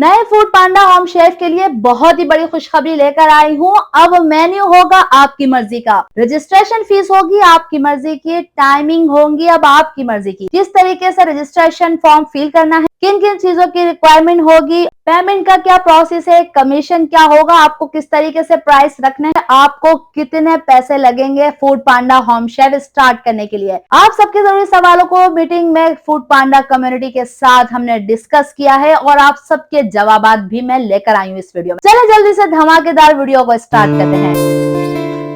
नए फूड पांडा home chef के लिए बहुत ही बड़ी खुशखबरी लेकर आई हूँ। अब मेन्यू होगा आपकी मर्जी का, रजिस्ट्रेशन फीस होगी आपकी मर्जी की, टाइमिंग होंगी अब आपकी मर्जी की, किस तरीके से रजिस्ट्रेशन फॉर्म फिल करना है, किन किन चीजों की रिक्वायरमेंट होगी, पेमेंट का क्या प्रोसेस है, कमीशन क्या होगा, आपको किस तरीके से प्राइस रखना है, आपको कितने पैसे लगेंगे फूड पांडा होम शेफ स्टार्ट करने के लिए। आप सबके जरूरी सवालों को मीटिंग में फूड पांडा कम्युनिटी के साथ हमने डिस्कस किया है और आप सबके जवाबात भी मैं लेकर आई हूँ इस वीडियो में। चले जल्दी से धमाकेदार वीडियो को स्टार्ट करते हैं।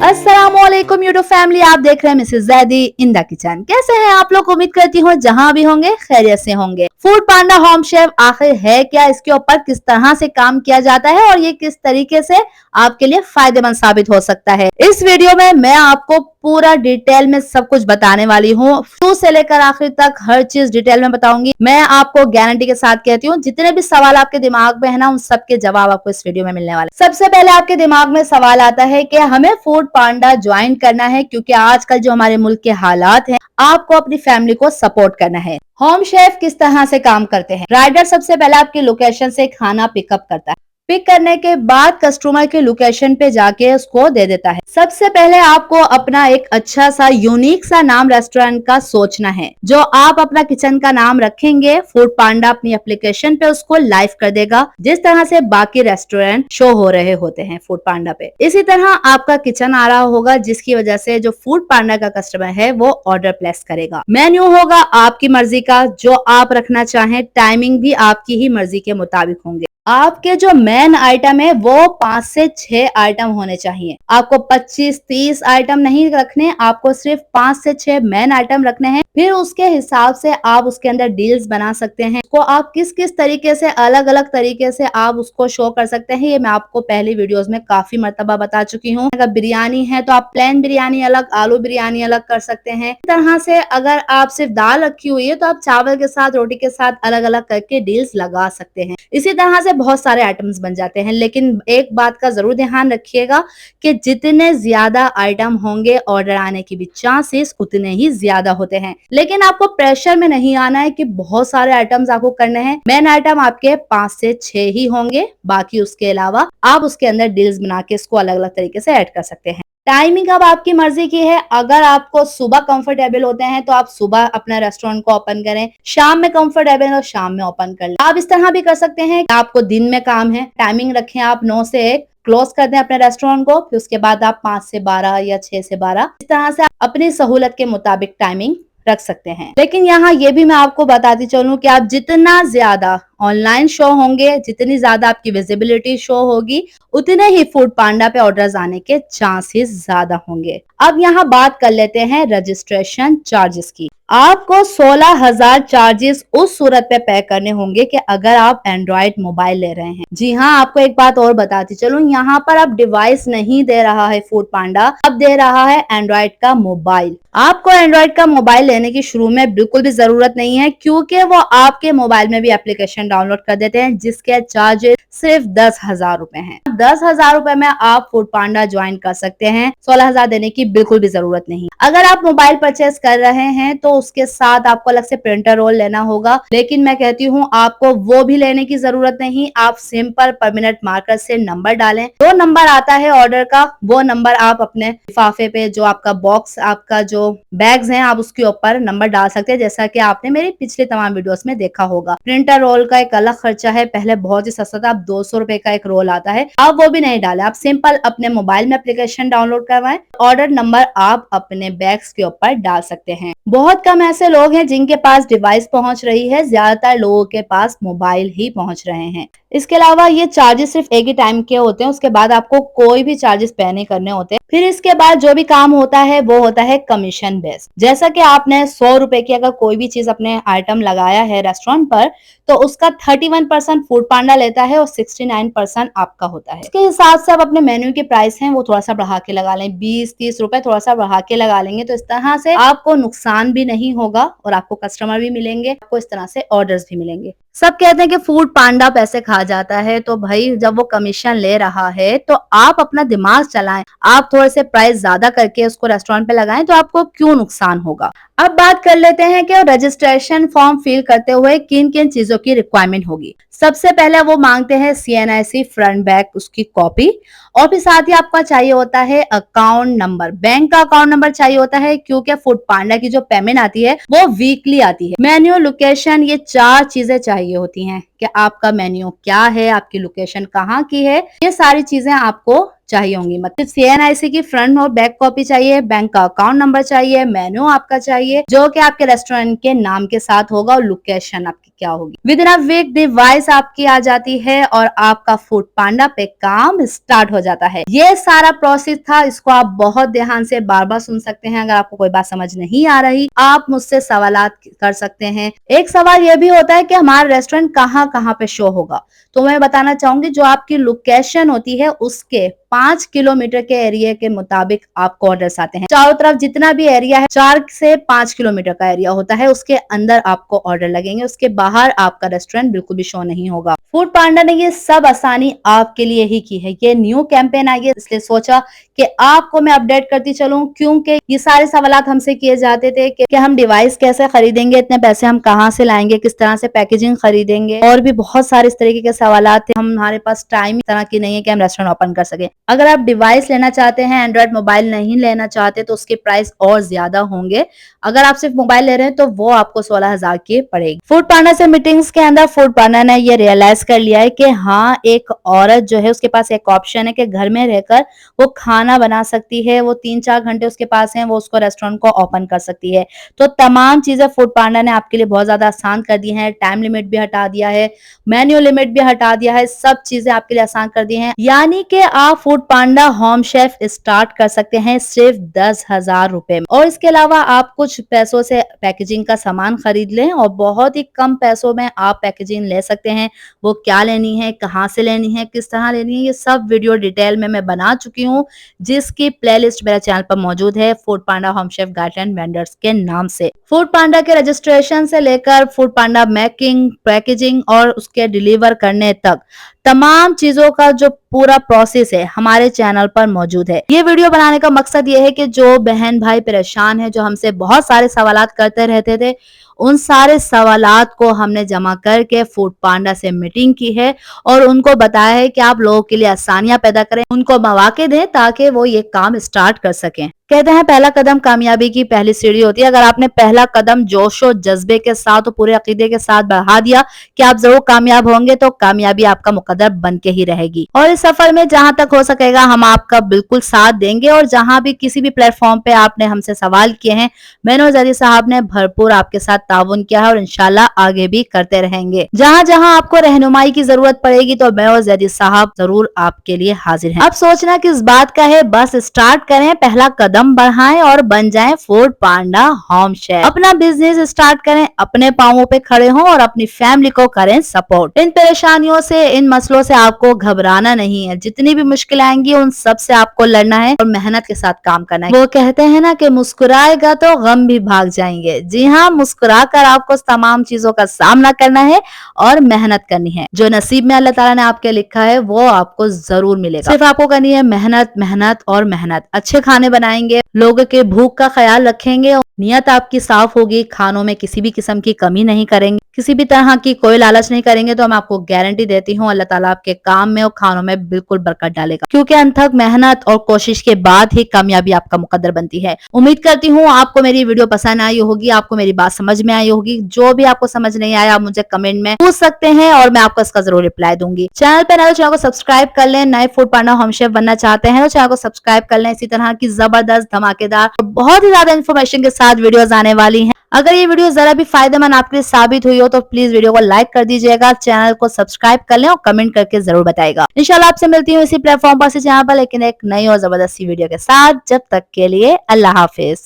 अस्सलामुअलैकुम यूट्यूब फैमिली, आप देख रहे हैं Mrs Zaidi in the kitchen. कैसे हैं आप लोग? उम्मीद करती हूँ जहां भी होंगे खैरियत से होंगे। फूड पांडा होम शेफ आखिर है क्या, इसके ऊपर किस तरह से काम किया जाता है और ये किस तरीके से आपके लिए फायदेमंद साबित हो सकता है, इस वीडियो में मैं आपको पूरा डिटेल में सब कुछ बताने वाली हूँ। शुरू से लेकर आखिर तक हर चीज डिटेल में बताऊंगी। मैं आपको गारंटी के साथ कहती हूँ जितने भी सवाल आपके दिमाग में है ना, उन सबके जवाब आपको इस वीडियो में मिलने वाले। सबसे पहले आपके दिमाग में सवाल आता है कि हमें फूड पांडा ज्वाइन करना है क्योंकि आजकल जो हमारे मुल्क के हालात हैं, आपको अपनी फैमिली को सपोर्ट करना है। होम शेफ किस तरह से काम करते हैं? राइडर सबसे पहले आपकी लोकेशन से खाना पिकअप करता है। पिक करने के बाद कस्टमर के लोकेशन पे जाके उसको दे देता है। सबसे पहले आपको अपना एक अच्छा सा यूनिक सा नाम रेस्टोरेंट का सोचना है। जो आप अपना किचन का नाम रखेंगे, फूड पांडा अपनी एप्लीकेशन पे उसको लाइव कर देगा, जिस तरह से बाकी रेस्टोरेंट शो हो रहे होते हैं फूड पांडा पे। इसी तरह आपका किचन आ रहा होगा, जिसकी वजह से जो फूड पांडा का कस्टमर है वो ऑर्डर प्लेस करेगा। मेन्यू होगा आपकी मर्जी का, जो आप रखना चाहें। टाइमिंग भी आपकी ही मर्जी के मुताबिक होंगे। आपके जो मेन आइटम है वो 5 से 6 आइटम होने चाहिए। आपको 25-30 आइटम नहीं रखने, आपको सिर्फ 5 से 6 मेन आइटम रखने हैं। फिर उसके हिसाब से आप उसके अंदर डील्स बना सकते हैं। उसको आप किस किस तरीके से, अलग अलग तरीके से आप उसको शो कर सकते हैं, ये मैं आपको पहले वीडियोस में काफी मर्तबा बता चुकी हूँ। अगर बिरयानी है तो आप प्लेन बिरयानी अलग, आलू बिरयानी अलग कर सकते हैं। इस तरह से अगर आप सिर्फ दाल रखी हुई है तो आप चावल के साथ, रोटी के साथ अलग अलग करके डील्स लगा सकते हैं। इसी तरह से बहुत सारे आइटम्स बन जाते हैं। लेकिन एक बात का जरूर ध्यान रखिएगा कि जितने ज्यादा आइटम होंगे, ऑर्डर आने की भी चांसेस उतने ही ज्यादा होते हैं। लेकिन आपको प्रेशर में नहीं आना है कि बहुत सारे आइटम्स आपको करने हैं। मेन आइटम आपके 5 से 6 ही होंगे, बाकी उसके अलावा आप उसके अंदर डील्स बना के इसको अलग अलग तरीके से ऐड कर सकते हैं। टाइमिंग अब आपकी मर्जी की है। अगर आपको सुबह कंफर्टेबल होते हैं तो आप सुबह अपना रेस्टोरेंट को ओपन करें, शाम में कंफर्टेबल है तो शाम में ओपन कर लें। आप इस तरह भी कर सकते हैं, आपको दिन में काम है, टाइमिंग रखें आप 9 से 1, क्लोज कर दें अपने रेस्टोरेंट को। फिर उसके बाद आप 5 से 12 या 6 से 12, इस तरह से आप अपनी सहूलत के मुताबिक टाइमिंग रख सकते हैं। लेकिन यहाँ ये भी मैं आपको बताती चलूं कि आप जितना ज्यादा ऑनलाइन शो होंगे, जितनी ज्यादा आपकी विजिबिलिटी शो होगी, उतने ही फूड पांडा पे ऑर्डर्स आने के चांसेस ज्यादा होंगे। अब यहाँ बात कर लेते हैं रजिस्ट्रेशन चार्जेस की। आपको 16,000 चार्जेस उस सूरत पे पे करने होंगे कि अगर आप एंड्रॉइड मोबाइल ले रहे हैं। जी हाँ, आपको एक बात और बताती चलूं, यहाँ पर अब डिवाइस नहीं दे रहा है फूड पांडा, अब दे रहा है एंड्रॉइड का मोबाइल। आपको एंड्रॉइड का मोबाइल लेने की शुरू में बिल्कुल भी जरूरत नहीं है, क्योंकि वो आपके मोबाइल में भी एप्लीकेशन डाउनलोड कर देते हैं, जिसके चार्जेस सिर्फ 10,000 रुपए हैं। 10,000 रुपए में आप फूड पांडा ज्वाइन कर सकते हैं। 16,000 देने की बिल्कुल भी जरूरत नहीं। अगर आप मोबाइल परचेस कर रहे हैं तो उसके साथ आपको अलग से प्रिंटर रोल लेना होगा, लेकिन मैं कहती हूँ आपको वो भी लेने की जरूरत नहीं। आप सिंपल परमानेंट मार्कर से नंबर डालें। 2 नंबर आता है ऑर्डर का, वो नंबर आप अपने लिफाफे पे, जो आपका बॉक्स, आपका जो बैग्स हैं, आप उसके ऊपर नंबर डाल सकते हैं, जैसा कि आपने मेरी पिछले तमाम वीडियोस में देखा होगा। प्रिंटर रोल का एक अलग खर्चा है, पहले बहुत ही सस्ता था, अब 200 रुपए का एक रोल आता है। आप वो भी नहीं डाले, आप सिंपल अपने मोबाइल में एप्लीकेशन डाउनलोड करवाएं, ऑर्डर नंबर आप अपने बैग्स के ऊपर डाल सकते हैं। बहुत कम ऐसे लोग हैं जिनके पास डिवाइस पहुंच रही है, ज्यादातर लोगों के पास मोबाइल ही पहुंच रहे हैं। इसके अलावा ये चार्जेस सिर्फ एक ही टाइम के होते हैं, उसके बाद आपको कोई भी चार्जेस पे नहीं करने होते। फिर इसके बाद जो भी काम होता है वो होता है कमीशन बेस्ड। जैसा कि आपने 100 रुपए की अगर कोई भी चीज अपने आइटम लगाया है रेस्टोरेंट पर, तो उसका 31% फूड पांडा लेता है और 69% आपका होता है। इसके हिसाब से आप अपने मेन्यू के प्राइस हैं वो थोड़ा सा बढ़ा के लगा लें, 20-30 रुपए थोड़ा सा बढ़ा के लगा लेंगे, तो इस तरह से आपको नुकसान भी नहीं होगा और आपको कस्टमर भी मिलेंगे, आपको इस तरह से ऑर्डर्स भी मिलेंगे। सब कहते हैं कि फूड पांडा पैसे खा जाता है, तो भाई जब वो कमीशन ले रहा है तो आप अपना दिमाग चलाएं। आप थोड़े से प्राइस ज्यादा करके उसको रेस्टोरेंट पे लगाएं तो आपको क्यों नुकसान होगा। अब बात कर लेते हैं कि रजिस्ट्रेशन फॉर्म फिल करते हुए किन किन चीजों की रिक्वायरमेंट होगी। सबसे पहले वो मांगते हैं CNIC फ्रंट बैक उसकी कॉपी, और फिर साथ ही आपका चाहिए होता है अकाउंट नंबर, बैंक का अकाउंट नंबर चाहिए होता है, क्योंकि फूड पांडा की जो पेमेंट आती है वो वीकली आती है। मेन्यू, लोकेशन, ये 4 चीजें चाहिए होती हैं कि आपका मेन्यू क्या है, आपकी लोकेशन कहाँ की है, ये सारी चीजें आपको चाहिए होंगी। मतलब CNIC की फ्रंट और बैक कॉपी चाहिए, बैंक का अकाउंट नंबर चाहिए, मेन्यू आपका चाहिए जो कि आपके रेस्टोरेंट के नाम के साथ होगा, और लोकेशन आपकी क्या होगी। Within a week device आपकी आ जाती है और आपका फूड पांडा पे काम स्टार्ट हो जाता है। ये सारा प्रोसेस था, इसको आप बहुत ध्यान से बार बार सुन सकते हैं। अगर आपको कोई बात समझ नहीं आ रही, आप मुझसे सवालात कर सकते हैं। एक सवाल ये भी होता है कि हमारा रेस्टोरेंट कहाँ कहाँ पे शो होगा, तो मैं बताना चाहूंगी जो आपकी लोकेशन होती है उसके 5 किलोमीटर के एरिया के मुताबिक आपको ऑर्डर्स आते हैं। चारों तरफ जितना भी एरिया है 4 से 5 किलोमीटर का एरिया होता है, उसके अंदर आपको ऑर्डर लगेंगे, उसके बाहर आपका रेस्टोरेंट बिल्कुल भी शो नहीं होगा। फूड पांडा ने ये सब आसानी आपके लिए ही की है। ये न्यू कैंपेन आई है, इसलिए सोचा कि आपको मैं अपडेट करती चलूं, क्योंकि ये सारे सवालात हमसे किए जाते थे कि हम डिवाइस कैसे खरीदेंगे, इतने पैसे हम कहाँ से लाएंगे, किस तरह से पैकेजिंग खरीदेंगे, और भी बहुत सारे इस तरीके के सवालात थे। हमारे पास टाइम इस तरह की नहीं है कि हम रेस्टोरेंट ओपन कर सके। अगर आप डिवाइस लेना चाहते हैं, एंड्रॉइड मोबाइल नहीं लेना चाहते, तो उसके प्राइस और ज्यादा होंगे। अगर आप सिर्फ मोबाइल ले रहे हैं तो वो आपको 16,000 की पड़ेगी। फूड पांडा से मीटिंग्स के अंदर फूड पांडा ने ये रियलाइज कर लिया है कि हाँ, एक औरत जो है उसके पास एक ऑप्शन है कि घर में रहकर वो खाना बना सकती है। वो 3-4 घंटे उसके पास हैं, वो उसको रेस्टोरेंट को ओपन कर सकती है। तो तमाम चीजें फूड पांडा ने आपके लिए बहुत ज्यादा आसान कर दी है। टाइम लिमिट भी हटा दिया है, मेन्यू लिमिट भी हटा दिया है, सब चीजें आपके लिए आसान कर दी हैं। यानी कि आप फूड पांडा होम शेफ स्टार्ट कर सकते हैं सिर्फ 10,000 रुपए में। और इसके अलावा आप कुछ पैसों से पैकेजिंग का सामान खरीद लें और बहुत ही कम पैसों में आप पैकेजिंग ले सकते हैं। वो क्या लेनी है, कहाँ से लेनी है, किस तरह लेनी है, ये सब वीडियो डिटेल में मैं बना चुकी हूँ, जिसकी प्लेलिस्ट मेरे चैनल पर मौजूद है, फूड पांडा होम शेफ गाइडलाइन वेंडर्स के नाम से। फूड पांडा के रजिस्ट्रेशन से लेकर फूड पांडा मेकिंग, पैकेजिंग और उसके डिलीवर करने तक तमाम चीजों का जो पूरा प्रोसेस है हमारे चैनल पर मौजूद है। ये वीडियो बनाने का मकसद ये है कि जो बहन भाई परेशान है, जो हमसे बहुत सारे सवालात करते रहते थे, उन सारे सवालात को हमने जमा करके फूड पांडा से मीटिंग की है और उनको बताया है कि आप लोगों के लिए आसानियां पैदा करें, उनको मौके दें ताकि वो ये काम स्टार्ट कर सकें। कहते हैं पहला कदम कामयाबी की पहली सीढ़ी होती है। अगर आपने पहला कदम जोश और जज्बे के साथ और पूरे अकीदे के साथ बढ़ा दिया कि आप जरूर कामयाब होंगे, तो कामयाबी आपका मुकद्दर बन के ही रहेगी। और इस सफर में जहां तक हो सकेगा हम आपका बिल्कुल साथ देंगे, और जहां भी किसी भी प्लेटफॉर्म पे आपने हमसे सवाल किए हैं, मैंने और जदी साहब ने भरपूर आपके साथ ताउन किया है और इंशाल्लाह आगे भी करते रहेंगे। जहां जहां आपको रहनुमाई की जरूरत पड़ेगी तो मैं और जदी साहब जरूर आपके लिए हाजिर हैं। अब सोचना किस बात का है, बस स्टार्ट करें, पहला कदम बढ़ाएं और बन जाएं फूड पांडा होम शेफ। अपना बिजनेस स्टार्ट करें, अपने पांवों पे खड़े हों और अपनी फैमिली को करें सपोर्ट। इन परेशानियों से, इन मसलों से आपको घबराना नहीं है। जितनी भी मुश्किल आएंगी उन सब से आपको लड़ना है और मेहनत के साथ काम करना है। वो कहते हैं ना कि मुस्कुराएगा तो गम भी भाग जाएंगे। जी हाँ, मुस्कुरा कर आपको तमाम चीजों का सामना करना है और मेहनत करनी है। जो नसीब में अल्लाह ताला ने आपके लिखा है वो आपको जरूर मिलेगा। सिर्फ आपको करनी है मेहनत, मेहनत और मेहनत। अच्छे खाने बनाएंगे, लोगों के भूख का ख्याल रखेंगे, नियत आपकी साफ होगी, खानों में किसी भी किस्म की कमी नहीं करेंगे, किसी भी तरह की कोई लालच नहीं करेंगे, तो मैं आपको गारंटी देती हूँ अल्लाह ताला आपके काम में और खानों में बिल्कुल बरकत डालेगा। क्योंकि अनथक मेहनत और कोशिश के बाद ही कामयाबी आपका मुकद्दर बनती है। उम्मीद करती हूँ आपको मेरी वीडियो पसंद आई होगी, आपको मेरी बात समझ में आई होगी। जो भी आपको समझ नहीं आया आप मुझे कमेंट में पूछ सकते हैं और मैं आपको इसका जरूर रिप्लाई दूंगी। चैनल पर नए, चैनल को सब्सक्राइब कर लें। नए फूड पांडा होम शेफ बनना चाहते हैं तो चैनल को सब्सक्राइब कर लें। इसी तरह की जबरदस्त, धमाकेदार और बहुत ही ज्यादा इन्फॉर्मेशन के साथ वीडियोस आने वाली हैं। अगर ये वीडियो जरा भी फायदेमंद आपके लिए साबित हुई हो तो प्लीज वीडियो को लाइक कर दीजिएगा, चैनल को सब्सक्राइब कर लें और कमेंट करके जरूर बताइएगा। इंशाल्लाह आपसे मिलती हूँ इसी प्लेटफॉर्म पर, इसी चैनल पर, लेकिन एक नई और जबरदस्त वीडियो के साथ। जब तक के लिए अल्लाह हाफिज।